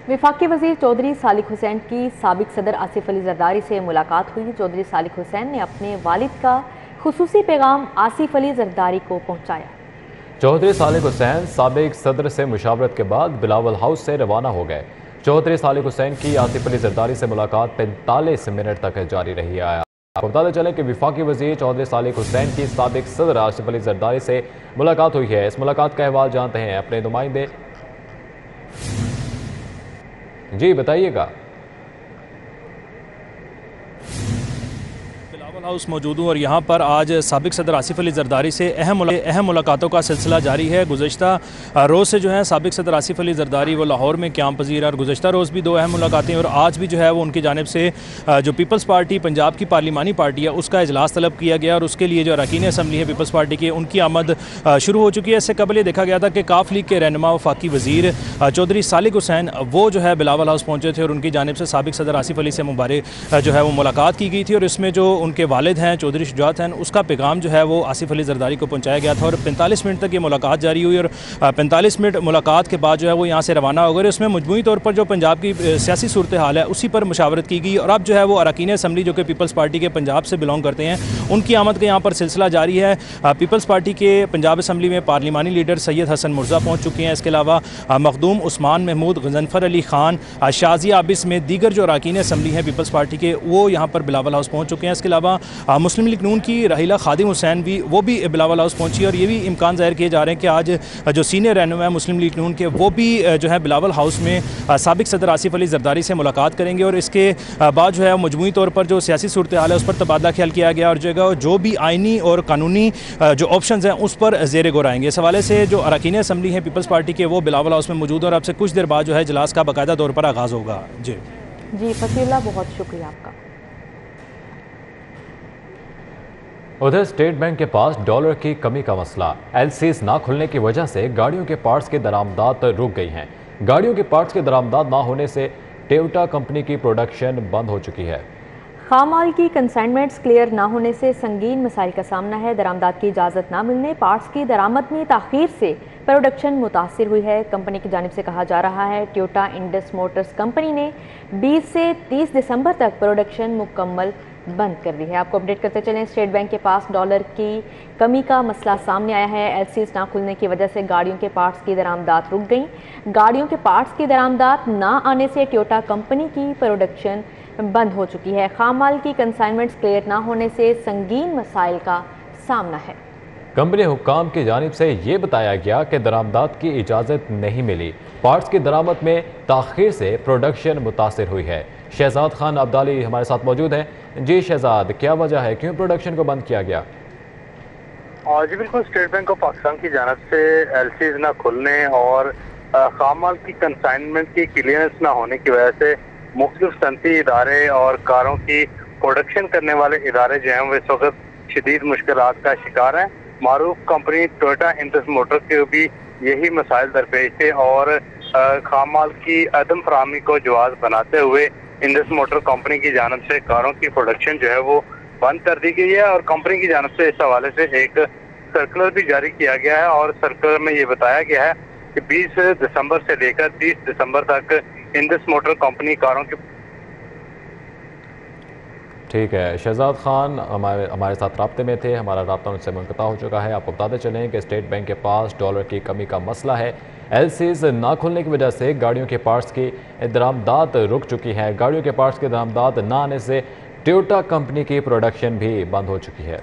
वफाकी वज़ीर चौधरी सालिक हुसैन की साबिक सदर आसिफ अली जरदारी से मुलाकात हुई। चौधरी सालिक हुसैन ने अपने वालिद का खुसूसी पैगाम आसिफ अली जरदारी को पहुँचाया। चौधरी सालिक हुसैन साबिक सदर से मुशावरत के बाद बिलावल हाउस से रवाना हो गए। चौधरी सालिक हुसैन की आसिफ अली जरदारी से मुलाकात 45 मिनट तक जारी रही। आपको बताते चलें कि वफाकी वज़ीर चौधरी सालिक हुसैन की साबिक सदर आसिफ अली जरदारी से मुलाकात हुई है। इस मुलाकात का अहवाल जानते हैं अपने नुमाइंदे। जी बताइएगा। बिलावल हाउस मौजूद हूँ और यहाँ पर आज साबिक सदर आसिफ अली जरदारी से अहम मुलाकातों का सिलसिला जारी है। गुज़श्ता रोज़ से जो है साबिक सदर आसिफ अली जरदारी वो लाहौर में क़याम पज़ीर और गुज़श्ता रोज़ भी दो अहम मुलाकातें और आज भी जो है वो उनकी जानिब से जो पीपल्स पार्टी पंजाब की पार्लिमानी पार्टी है उसका इजलास तलब किया गया और उसके लिए जो अरकान असम्बली है पीपल्स पार्टी की उनकी आमद शुरू हो चुकी है। इससे कबल ये देखा गया था कि काफ लीग के रहनुमा वफाकी वज़ीर चौधरी सालिक हुसैन वो जो है बिलावल हाउस पहुँचे थे और उनकी जानिब से साबिक सदर आसिफ अली से मुबारक जो है वो मुलाकात की गई थी और इसमें जो उनके वालिद हैं चौधरी शुजात हैं उसका पैगाम जो है वो आसिफ अली जरदारी को पहुंचाया गया था और 45 मिनट तक ये मुलाकात जारी हुई और 45 मिनट मुलाकात के बाद जो है वो यहाँ से रवाना हो गए। इसमें मजमूई तौर पर जो पंजाब की सियासी सूरत हाल है उसी पर मुशावरत की गई और अब जो है वो अरकान असम्बली जो कि पीपल्स पार्टी के पंजाब से बिलोंग करते हैं उनकी आमद का यहाँ पर सिलसिला जारी है। पीपल्स पार्टी के पंजाब असम्बली में पार्लिमानी लीडर सैयद हसन मुर्जा पहुँच चुके हैं। इसके अलावा मखदूम उस्मान महमूद गजनफर अली खान शाजिया आबिस में दीगर जो अरकान असम्बली हैं पीपल्स पार्टी के वो यहाँ पर बिलावल हाउस पहुँच चुके हैं। इसके अलावा मुस्लिम लीग नून की रहीला खादिम हुसैन भी बिलावल हाउस पहुंची और ये भी इम्कान ज़ाहिर किए जा रहे हैं कि आज जो सीनियर रहनुमा है मुस्लिम लीग नून के वो भी जो है बिलावल हाउस में साबिक सदर आसिफ अली जरदारी से मुलाकात करेंगे और इसके बाद जो है मजमूई तौर पर जो सियासी सूरत हाल है उस पर तबादला ख्याल किया गया और जो भी आइनी और कानूनी जो ऑप्शन हैं उस पर ज़ेर गौर आएंगे। इस हवाले से जो अरकान असम्बली है पीपल्स पार्टी के वो बिलावल हाउस में मौजूद है और अब से कुछ देर बाद जो है इजलास का बाकायदा तौर पर आगाज़ होगा। जी फसीला, बहुत शुक्रिया आपका। उधर स्टेट बैंक के पास डॉलर की कमी का मसला, एलसीज ना खुलने की वजह से गाड़ियों के पार्ट्स की दरामदात रुक गई हैं। गाड़ियों के पार्ट्स की दरामदात ना होने से टोयोटा कंपनी की प्रोडक्शन बंद हो चुकी है। खामाल की कंसाइनमेंट्स क्लियर ना होने से संगीन मसाइल का सामना है। दरामदात की इजाज़त ना मिलने, पार्ट्स की दरामद में ताख़ीर से प्रोडक्शन मुतासिर हुई है। कंपनी की जानिब से कहा जा रहा है टोयोटा इंडस मोटर्स कंपनी ने 20 से 30 दिसंबर तक प्रोडक्शन मुकम्मल बंद कर दी है। आपको अपडेट करते चलें, स्टेट बैंक के पास डॉलर की कमी का मसला सामने आया है। एलसीज ना खुलने की वजह से गाड़ियों के पार्ट्स की दरामदात रुक गई। गाड़ियों के पार्ट्स की दरामदात ना आने से टोयोटा कंपनी की प्रोडक्शन बंद हो चुकी है। खामाल की कंसाइनमेंट्स क्लियर ना होने से संगीन मसाइल का सामना है। कंपनी हुक्काम की जानिब से ये बताया गया कि दरामदात की इजाज़त नहीं मिली, पार्ट्स की दरामद में ताख़ीर से प्रोडक्शन मुतासिर हुई है। शहजाद खान अब्दाली हमारे साथ मौजूद हैं। जी शहजाद, क्या वजह है, क्यों प्रोडक्शन को बंद किया गया? जी बिल्कुल, स्टेट बैंक ऑफ पाकिस्तान की जानिब से एलसीज ना खुलने और खामाल की कंसाइनमेंट की क्लियरेंस ना होने की वजह से मुख्तलिफ सनती इदारे और कारों की प्रोडक्शन करने वाले इदारे जो हैं वो इस वक्त शदीद मुश्किलात का शिकार हैं। मारूफ कंपनी टोयोटा इंडस मोटर्स के भी यही मसाइल दरपेश थे और खामाल की अदम फराहमी को जवाज बनाते हुए इंडस मोटर कंपनी की जानिब से कारों की प्रोडक्शन जो है वो बंद कर दी गई है और कंपनी की जानिब से इस हवाले से एक सर्कुलर भी जारी किया गया है और सर्कुलर में ये बताया गया है कि 20 दिसंबर से लेकर 30 दिसंबर तक इंडस मोटर कंपनी कारों की। ठीक है, शहजाद खान हमारे साथ राब्ते में थे, हमारा राब्ता उनसे मुनक़ता हो चुका है। आपको बताते चलें कि स्टेट बैंक के पास डॉलर की कमी का मसला है। एलसीज ना खुलने की वजह से गाड़ियों के पार्ट्स की दरामदात रुक चुकी है। गाड़ियों के पार्ट्स की दरामदात ना आने से टोयोटा कंपनी की प्रोडक्शन भी बंद हो चुकी है।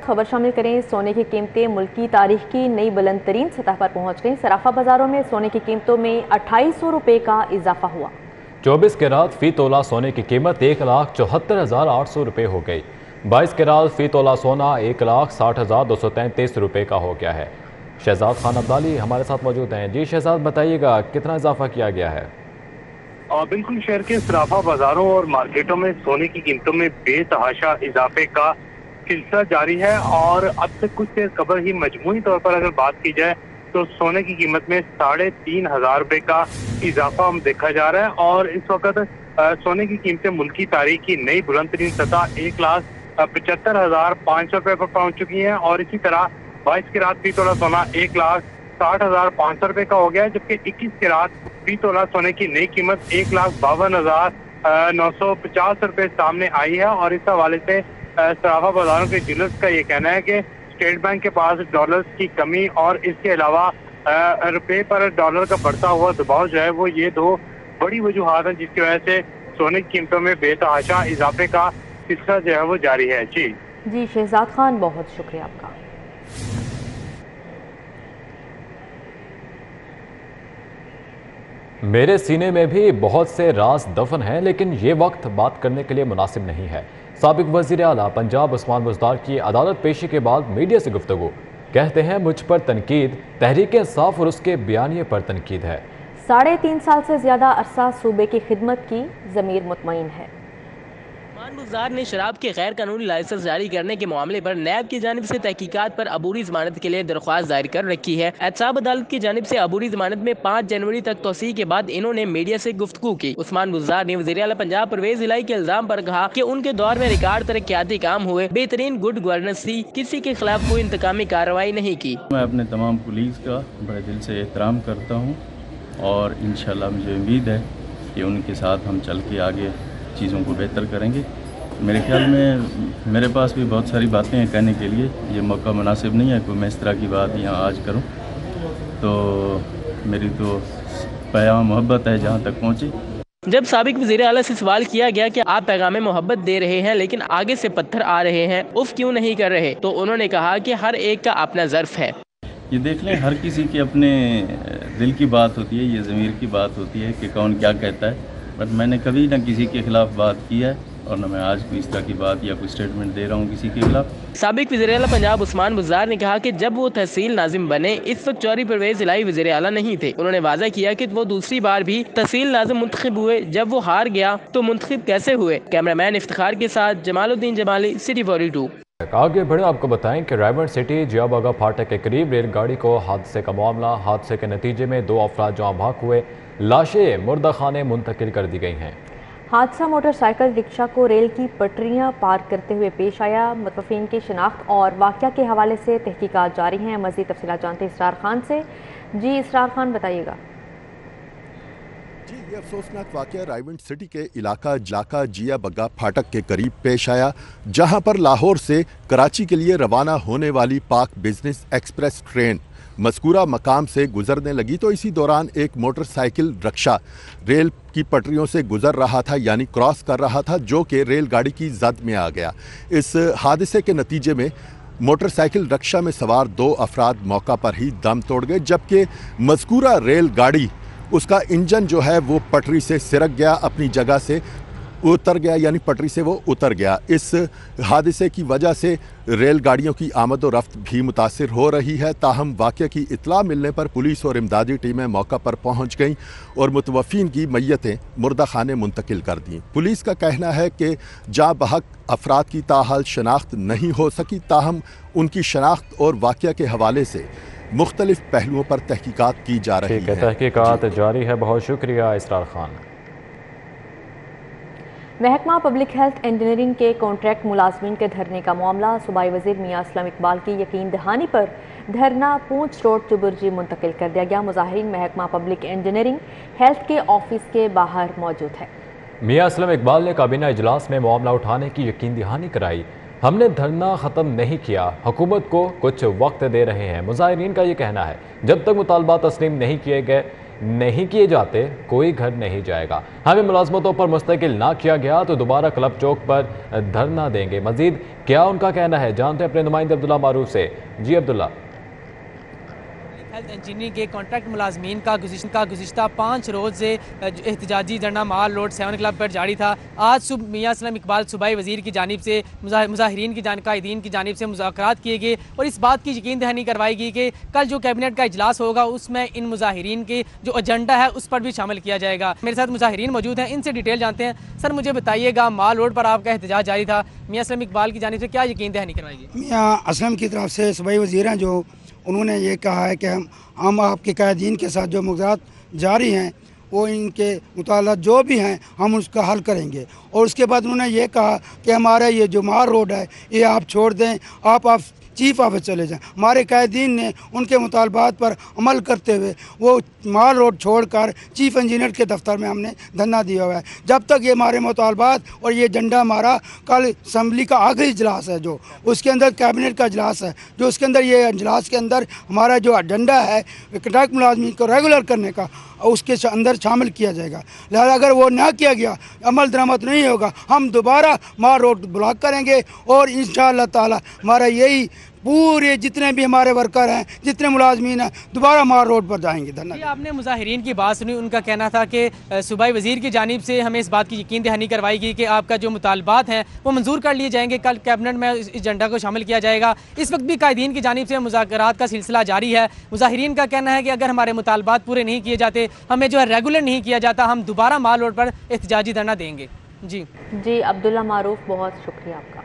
खबर शामिल करें, सोने की कीमतें मुल्क की तारीख की नई बुलंद तरीन सतह पर पहुँच गई। सराफा बाजारों में सोने की कीमतों में 2800 रुपये का इजाफा हुआ। 24 कैरात फी तोला सोने की कीमत 1,74,800 रुपये हो गई। 22 कैरात फी तोला सोना 1,60,233 रुपये का हो गया है। शहजाद खान अब्दाली हमारे साथ मौजूद हैं। जी शहजाद, बताइएगा कितना इजाफा किया गया है? बिल्कुल, शहर के सराफा बाजारों और मार्केटों में सोने की कीमतों में बेतहाशा इजाफे का सिलसिला जारी है और अब से कुछ देर कबल ही मजमूई तौर पर अगर बात की जाए तो सोने की कीमत में 3,500 रुपये का इजाफा देखा जा रहा है और इस वक्त सोने की कीमतें मुल्क की तारीख की नई बुलंद तरीन सतह 1,75,500 रुपये पर पहुंच चुकी हैं और इसी तरह 22 कैरात फी तोला सोना 1,60,233 60,500 रुपए का हो गया है, जबकि 21 कैरात 20 तोला सोने की नई कीमत 1,52,950 रुपए सामने आई है। और इस हवाले से सराफा बाजारों के डीलर्स का ये कहना है कि स्टेट बैंक के पास डॉलर्स की कमी और इसके अलावा रुपए पर डॉलर का बढ़ता हुआ दबाव जो है वो ये दो बड़ी वजूहात हैं जिसकी वजह से सोने की कीमतों में बेतहाशा इजाफे का सिलसिला जो है वो जारी है। जी शहजाद खान, बहुत शुक्रिया आपका। मेरे सीने में भी बहुत से राज दफन हैं, लेकिन ये वक्त बात करने के लिए मुनासिब नहीं है। साबिक वज़ीर आला पंजाब उस्मान बुज़दार की अदालत पेशी के बाद मीडिया से गुफ्तगू, कहते हैं मुझ पर तनकीद तहरीक इंसाफ और उसके बयानिए पर तनकीद है। 3.5 साल से ज्यादा अरसा सूबे की खिदमत की, ज़मीर मुतमईन है। उस्मान बुज़दार ने शराब के गैर कानूनी लाइसेंस जारी करने के मामले पर नैब की जानिब से तहकीकात पर अबूरी जमानत के लिए दरख्वास्त दायर कर रखी है। एहतसाब अदालत की जानिब से अबूरी जमानत में 5 जनवरी तक तोसी के बाद इन्होंने मीडिया से गुफ्तगू की। उस्मान बुज़दार ने वज़ीर आला पंजाब परवेज इलाही के इल्जाम पर कहा कि उनके दौर में रिकॉर्ड तरक्याती काम हुए, बेहतरीन गुड गवर्नेंस थी, किसी के खिलाफ कोई इंतकामी कार्रवाई नहीं की। मैं अपने तमाम कुलीग्स का बड़े दिल से एहतराम करता हूँ और इंशाल्लाह मुझे उम्मीद है कि उनके साथ हम चल के आगे चीज़ों को बेहतर करेंगे। मेरे ख्याल में मेरे पास भी बहुत सारी बातें हैं कहने के लिए, ये मौका मुनासिब नहीं है कोई मैं इस तरह की बात यहाँ आज करूँ। तो मेरी तो पैगाम मोहब्बत है जहाँ तक पहुँची। जब साबिक वज़ीर आला से सवाल किया गया कि आप पैगाम मोहब्बत दे रहे हैं लेकिन आगे से पत्थर आ रहे हैं, उफ क्यों नहीं कर रहे, तो उन्होंने कहा कि हर एक का अपना ज़र्फ है। ये देख लें, हर किसी के अपने दिल की बात होती है, ये ज़मीर की बात होती है कि कौन क्या कहता है। बट मैंने कभी ना किसी के खिलाफ बात की है और न मैं आज कोई इस तरह की बात या कोई स्टेटमेंट दे रहा हूँ किसी के खिलाफ। साबिक वज़ीर आला पंजाब उस्मान बुज़दार ने कहा कि जब वो तहसील नाजिम बने इस वक्त चौधरी परवेज इलाही वज़ीर आला नहीं थे। उन्होंने वाज़ा किया कि वो दूसरी बार भी तहसील नाजिम मुंतखब हुए, जब वो हार गया तो मुंतखब कैसे हुए। कैमरामैन इफ्तिखार के साथ जमालुद्दीन जमाली, सिटी 42। आगे बढ़े आपको बताएं कि रायबंद सिटी जियाबागा फाटक के करीब रेलगाड़ी को हादसे का मामला। हादसे के नतीजे में 2 अफराद जहाँ भाग हुए, लाशें मुर्दा खाने मुंतकिल कर दी गई हैं। हादसा मोटरसाइकिल रिक्शा को रेल की पटरियां पार करते हुए पेश आया। मुतवफ़िन की शिनाख्त और वाक़या के हवाले से तहकीकात जारी हैं। मज़ीद तफसीलात जानते हैं इसरार खान से। जी इसरार खान, बताइएगा। जी, ये अफसोसनाक वाक़या रायबंद सिटी के इलाका जियाबागा फाटक के करीब पेश आया, जहां पर लाहौर से कराची के लिए रवाना होने वाली पाक बिजनेस एक्सप्रेस ट्रेन मज़कूरा मकाम से गुजरने लगी तो इसी दौरान एक मोटरसाइकिल रिक्शा रेल की पटरियों से गुजर रहा था, यानी क्रॉस कर रहा था, जो कि रेलगाड़ी की जद में आ गया। इस हादसे के नतीजे में मोटरसाइकिल रिक्शा में सवार 2 अफराद मौका पर ही दम तोड़ गए, जबकि मज़कूरा रेलगाड़ी उसका इंजन जो है वो पटरी से सिरक गया, अपनी जगह से उतर गया, यानी पटरी से वो उतर गया। इस हादसे की वजह से रेलगाड़ियों की आमद व रफ्त भी मुतासिर हो रही है। ताहम वाक़े की इत्तला मिलने पर पुलिस और इमदादी टीमें मौका पर पहुंच गईं और मुतवफ़ीन की मैयतें मुर्दा खाने मुंतकिल कर दी। पुलिस का कहना है कि जा बहक अफराद की ताहाल शनाख्त नहीं हो सकी, ताहम उनकी शनाख्त और वाक़या के हवाले से मुख्तलिफ पहलुओं पर तहकीकात की जा रही है। तहकीकात जारी है। बहुत शुक्रिया इसरार खान। महकमा पब्लिक हेल्थ इंजीनियरिंग के कॉन्ट्रैक्ट मुलाजमीन के धरने का मामला। सूबाई वज़ीर मियां असलम इकबाल की यकीन दहानी पर धरना पूंछ रोड चुबुर्जी मुंतकिल कर दिया गया। मुजाहिरीन महकमा पब्लिक इंजीनियरिंग हेल्थ के ऑफिस के बाहर मौजूद है। मियां असलम इकबाल ने काबीना इजलास में मामला उठाने की यकीन दहानी कराई। हमने धरना ख़त्म नहीं किया, हुकूमत को कुछ वक्त दे रहे हैं। मुजाहिरीन का ये कहना है जब तक मुतालबा तस्लीम नहीं किए जाते कोई घर नहीं जाएगा। हमें मुलाजमतों पर मुस्तकिल ना किया गया तो दोबारा क्लब चौक पर धरना देंगे। मजीद क्या उनका कहना है जानते हैं अपने नुमाइंदे अब्दुल्ला मारूफ से। जी अब्दुल्ला। हेल्थ इंजीनियरिंग के कॉन्ट्रैक्ट मुलाजमीन का गुज़िश्ता 5 रोज़ से एहतजाजी धरना माल रोड 7 क्लब पर जारी था। आज सुबह मियां असलम इकबाल सूबाई वज़ीर की जानिब से मुजाहिरीन की कायदीन की जानिब से मुज़ाकरात किए गए और इस बात की यकीन दहानी करवाई गई कि कल जो कैबिनेट का इजलास होगा उसमें इन मुजाहिरीन के जो एजेंडा है उस पर भी शामिल किया जाएगा। मेरे साथ मुजाहिरीन मौजूद हैं, इनसे डिटेल जानते हैं। सर मुझे बताइएगा, माल रोड पर आपका एहतजाज जारी था, मियां असलम इकबाल की जानिब से क्या यकीन दहानी करवाई गई? मियां असलम की तरफ से सूबाई वज़ीर हैं, जो उन्होंने ये कहा है कि हम आपके कायदीन के साथ जो मुज़ाकरात जारी हैं वो इनके मुताल्लिक़ जो भी हैं हम उसका हल करेंगे। और उसके बाद उन्होंने ये कहा कि हमारा ये जो मार रोड है ये आप छोड़ दें, आप चीफ ऑफिस चले जाएं। हमारे कायदीन ने उनके मुतालबात पर अमल करते हुए वो माल रोड छोड़कर चीफ इंजीनियर के दफ्तर में हमने धरना दिया हुआ है। जब तक ये हमारे मुतालबात और ये एजेंडा हमारा, कल असम्बली का आखिरी इजलास है जो उसके अंदर कैबिनेट का इजलास है, जो उसके अंदर ये इजलास के अंदर हमारा जो एजेंडा है कॉन्ट्रैक्ट मुलाजमीन को रेगुलर करने का, उसके अंदर शामिल किया जाएगा। लिहाजा अगर वो ना किया गया, अमल दरामद नहीं होगा, हम दोबारा माल रोड ब्लॉक करेंगे और इंशाअल्लाह ताला हमारा यही पूरे जितने भी हमारे वर्कर हैं, जितने मुलाजमीन हैं, दोबारा माल रोड पर जाएंगे। धन्यवाद। आपने मुजाहिरीन की बात सुनी, उनका कहना था कि सूबाई वजीर की जानिब से हमें इस बात की यकीन दहानी करवाई गई कि आपका जो मुतालबात हैं वो मंजूर कर लिए जाएंगे, कल कैबिनेट में इस एजेंडा को शामिल किया जाएगा। इस वक्त भी कायदीन की जानिब से मुज़ाकरात का सिलसिला जारी है। मुजाहिरीन का कहना है कि अगर हमारे मुतालबात पूरे नहीं किए जाते, हमें जो है रेगुलर नहीं किया जाता, हम दोबारा माल रोड पर एहतजाजी धरना देंगे। जी अब्दुल्ला मारूफ, बहुत शुक्रिया आपका।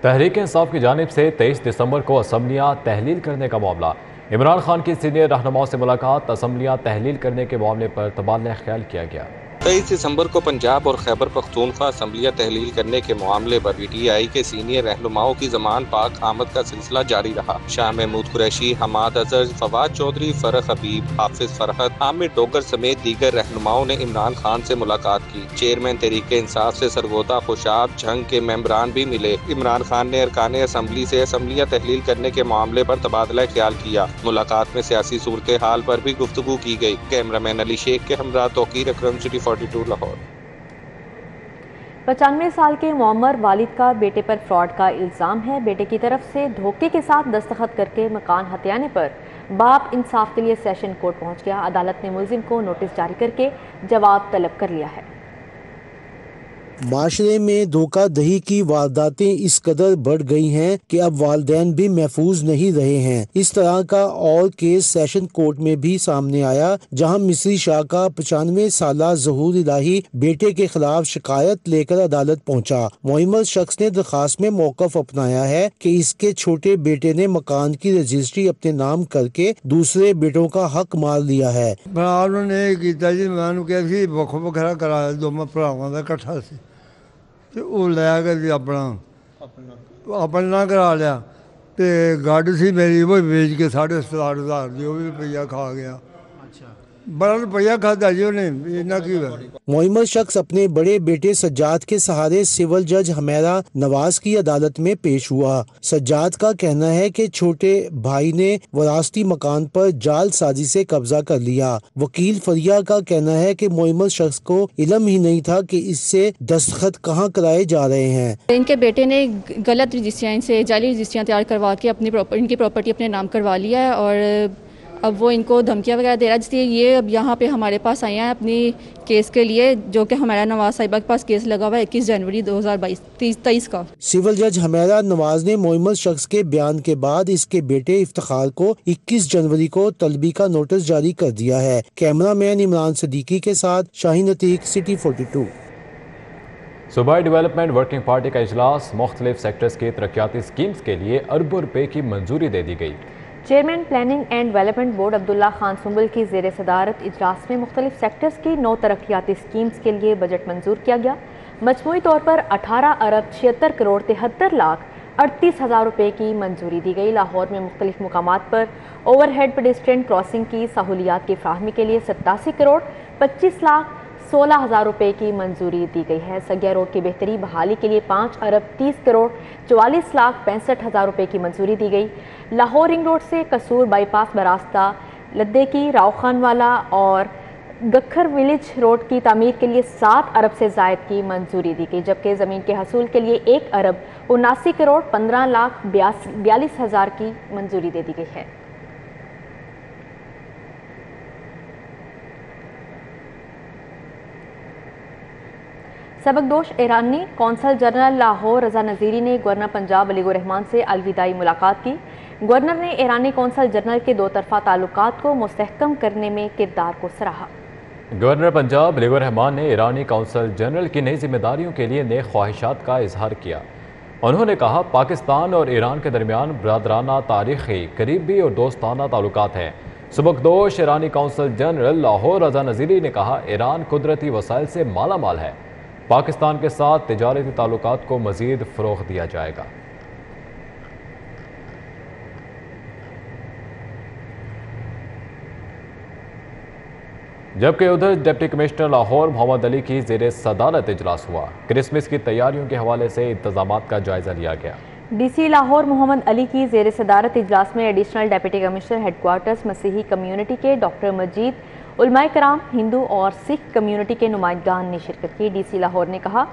तहरीक इंसाफ की जानिब से 23 दिसंबर को असम्बलियाँ तहलील करने का मामला। इमरान खान की सीनियर रहनुमाओं से मुलाकात, असम्बलियाँ तहलील करने के मामले पर तबादला ख्याल किया गया। 23 दिसंबर को पंजाब और खैबर पख्तूनख्वा असम्बलियाँ तहलील करने के मामले पर PTI के सीनियर रहनुमाओं की जमान पाक आमद का सिलसिला जारी रहा। शाह महमूद कुरैशी, हमाद अजहर, फवाद चौधरी, फरख हबीब, हाफिज फरहत, आमिर डोगर समेत दीगर रहनुमाओं ने इमरान खान से मुलाकात की। चेयरमैन तहरीक इंसाफ से सरगोदा खुशाब जंग के मेंबरान भी मिले। इमरान खान ने अरकान असम्बली से असम्बलियाँ तहलील करने के मामले पर तबादला ख्याल किया। मुलाकात में सियासी सूरत हाल पर भी गुफ्तगू की गई। कैमरामैन अली शेख के हमरा तौकीर अकरम, सिटी 42 लाहौर। 95 साल के मुअम्मर वालिद का बेटे पर फ्रॉड का इल्ज़ाम है। बेटे की तरफ से धोखे के साथ दस्तखत करके मकान हथियाने पर बाप इंसाफ के लिए सेशन कोर्ट पहुंच गया। अदालत ने मुलजिम को नोटिस जारी करके जवाब तलब कर लिया है। माशरे में धोखाधड़ी की वारदातें इस कदर बढ़ गई हैं कि अब वालिदैन भी महफूज नहीं रहे हैं। इस तरह का और केस सेशन कोर्ट में भी सामने आया, जहां मिस्री शाह का 95 साला ज़हूर इलाही बेटे के खिलाफ शिकायत लेकर अदालत पहुंचा। मुअम्मर शख्स ने दरखास्त में मौक़िफ़ अपनाया है कि इसके छोटे बेटे ने मकान की रजिस्ट्री अपने नाम करके दूसरे बेटों का हक मार लिया है। ਤੇ ਉਹ ਲੈ ਕੇ ਜੀ ਆਪਣਾ ਨਾ ਕਰਾ ਲਿਆ ਤੇ ਗੱਡ ਸੀ ਮੇਰੀ ਉਹ ਵੇਚ ਕੇ 7,500 ਦੀ ਉਹ ਵੀ ਰੁਪਈਆ ਖਾ ਗਿਆ। बड़ा रुपया खाता जी उन्हें इतना की मुअम्मर शख्स अपने बड़े बेटे सज्जाद के सहारे सिविल जज हमेरा नवाज की अदालत में पेश हुआ। सज्जाद का कहना है कि छोटे भाई ने वरासती मकान पर जाल साजी से कब्जा कर लिया। वकील फरिया का कहना है कि मुअम्मर शख्स को इल्म ही नहीं था कि इससे दस्तखत कहाँ कराए जा रहे हैं। इनके बेटे ने गलत रजिस्ट्रियाँ, इनसे जाली रजिस्ट्रियाँ तैयार करवा के इनकी प्रॉपर्टी अपने नाम करवा लिया है और अब वो इनको धमकियाँ वगैरह दे रहा है, जिसलिए ये अब यहाँ पे हमारे पास आए हैं अपनी केस के लिए, जो कि हमारा नवाज साहिबा के पास केस लगा हुआ है 21 जनवरी 2023 का। सिविल जज हमेरा नवाज ने मुअम्मर शख्स के बयान के बाद इसके बेटे इफ्तिखार को 21 जनवरी को तलबी का नोटिस जारी कर दिया है। कैमरामैन इमरान सदीकी के साथ शाहीन अतीक, सिटी 42। सूबाई डेवलपमेंट वर्किंग पार्टी का इजलास, मुख्तलिफ सेक्टर्स की तरक्याती स्कीम्स के लिए अरबों रुपए की मंजूरी दे दी गई। Chairman planning and development board Abdullah Khan Sumbul की ज़ेर सदारत इजलास में मुख्तलिफ सेक्टर्स की 9 तरक्याती स्कीम्स के लिए बजट मंजूर किया गया। मजमूई तौर पर 18 अरब 76 करोड़ 73 लाख 38 हज़ार रुपये की मंजूरी दी गई। लाहौर में मुख्तलिफ मुकामात पर ओवरहेड पेडेस्ट्रियन क्रॉसिंग की सहूलियात की फ्राहमी के लिए 87 करोड़ 25 लाख 16 हज़ार रुपये की मंजूरी दी गई है। सगिया रोड की बेहतरी बहाली के लिए 5 अरब 30 करोड़ 44 लाख 65 हज़ार रुपये की मंजूरी दी गई। लाहौर रिंग रोड से कसूर बाईपास बरास्ता, लद्दे की रावखानवाला और गखर विलेज रोड की तामीर के लिए 7 अरब से ज़ायद की मंजूरी दी गई, जबकि ज़मीन के हसूल के लिए 1 अरब 79 करोड़ 15 लाख 42 हज़ार की मंजूरी दे दी गई है। सबकदोश ईरानी कौंसल जनरल लाहौर रजा नज़ीरी ने गवर्नर पंजाब अली रहमान से अलविदाई मुलाकात की। गवर्नर ने ईरानी कौंसल जनरल के 2 तरफ़ा ताल्लुकात को मुस्तहकम करने में किरदार को सराहा। गवर्नर पंजाब अली रहमान ने ईरानी कौंसल जनरल की नई जिम्मेदारियों के लिए नए ख्वाहिशात का इजहार किया। उन्होंने कहा, पाकिस्तान और ईरान के दरमियान बरादराना, तारीखी, करीबी और दोस्ताना ताल्लुकात हैं। सबकदोश ईरानी कौंसल जनरल लाहौर रजा नज़ीरी ने कहा, ईरान कुदरती वसाइल से माला माल है। पाकिस्तान के साथ तिजारती ताल्लुकात को मज़ीद फ़रोग़ दिया जाएगा। जबकि उधर डिप्टी कमिश्नर लाहौर मोहम्मद अली की ज़ेर सदारत इजलास हुआ। क्रिसमस की तैयारियों के हवाले से इंतजामात का जायजा लिया गया। डीसी लाहौर मोहम्मद अली की ज़ेर सदारत इजलास में एडिशनल डिप्टी कमिश्नर हेडक्वार्टर्स मसीही कम्यूनिटी के डॉक्टर मजीद, उलमाए कराम, हिंदू और सिख कम्यूनिटी के नुमाइंदगान ने शिरकत की। डीसी लाहौर ने कहा,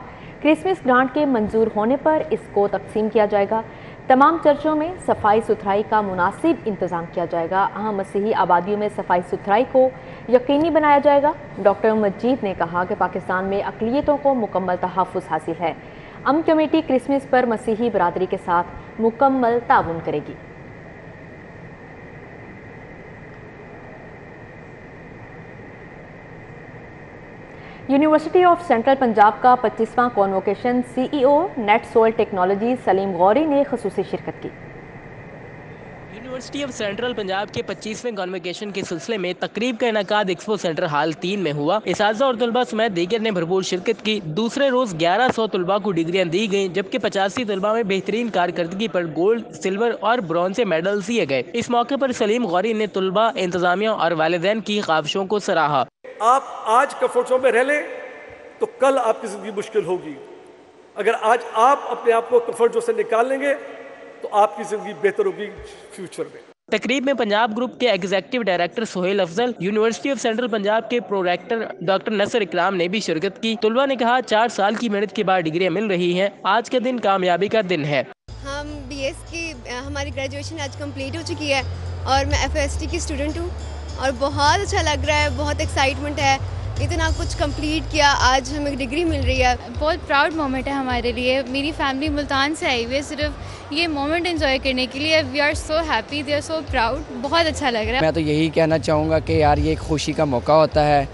क्रिसमस ग्रांट के मंजूर होने पर इसको तकसीम किया जाएगा। तमाम चर्चों में सफाई सुथराई का मुनासिब इंतज़ाम किया जाएगा। अहम मसीही आबादियों में सफाई सुथराई को यकीनी बनाया जाएगा। डॉक्टर मजीद ने कहा कि पाकिस्तान में अक़लियतों को मुकम्मल तहफ़्फ़ुज़ हासिल है। अमन कमेटी क्रिसमस पर मसीही बरादरी के साथ मुकम्मल ताउन करेगी। यूनिवर्सिटी ऑफ सेंट्रल पंजाब का 25वां convocation CEO Net Sol Technology Salim Ghauri ने ख़ुसूसी शिरकत की। यूनिवर्सिटी ऑफ सेंट्रल पंजाब के 25वें कॉन्वोकेशन के सिलसिले में तकरीब का इनेकाद एक्सपो सेंटर हाल 3 में हुआ। इसातिज़ा और तलबा समेत दीगर ने भरपूर शिरकत की। दूसरे रोज 1100 तलबा को डिग्रियां दी गयी, जबकि 85 तलबा में बेहतरीन कारकर्दगी पर गोल्ड, सिल्वर और ब्रॉन्ज से मेडल्स दिए गए। इस मौके पर सलीम गौरी ने तलबा, इंतजामिया और वालिदैन की ख्वाहिशों को सराहा। आप आज कंफर्ट जोन में रह लें तो कल आपकी जिंदगी मुश्किल होगी। अगर आज आप अपने आप को कंफर्ट जोन से निकाल लेंगे तो आपकी जिंदगी बेहतर होगी फ्यूचर में। तकरीब में पंजाब ग्रुप के executive director Sohail Afzal, university of Central Punjab के प्रोरेक्टर डॉक्टर नसर इकराम ने भी शिरकत की। तलबा ने कहा, 4 साल की मेहनत के बाद डिग्रियां मिल रही हैं। आज का दिन कामयाबी का दिन है। हम BS की हमारी ग्रेजुएशन आज कंप्लीट हो चुकी है और मैं FST की स्टूडेंट हूँ और बहुत अच्छा लग रहा है, बहुत एक्साइटमेंट है। इतना कुछ कंप्लीट किया, आज हमें डिग्री मिल रही है। बहुत प्राउड मोमेंट है हमारे लिए। मेरी फैमिली मुल्तान से आई हुई है सिर्फ ये मोमेंट एंजॉय करने के लिए। We are so happy, they are so proud. बहुत अच्छा लग रहा है। मैं तो यही कहना चाहूँगा कि यार ये एक खुशी का मौका होता है।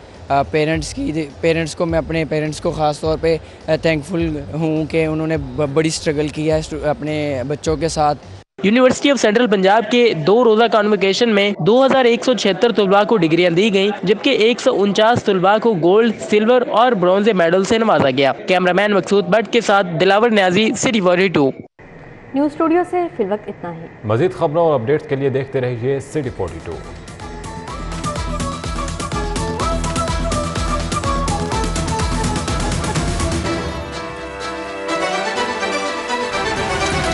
पेरेंट्स को मैं अपने पेरेंट्स को ख़ास तौर पे थैंकफुल हूँ कि उन्होंने बड़ी स्ट्रगल किया है अपने बच्चों के साथ। यूनिवर्सिटी ऑफ सेंट्रल पंजाब के 2 रोज़ा कॉन्वोकेशन में 2176 तलबा को डिग्रियां दी गईं, जबकि 149 तलबा को गोल्ड, सिल्वर और ब्रॉन्ज मेडल से नवाजा गया। कैमरामैन मकसूद भट्ट के साथ Dilawar Niazi, city 42। News studio से फिलवक्त इतना ही। मज़ीद खबरों और अपडेट्स के लिए देखते रहिए सिटी 42।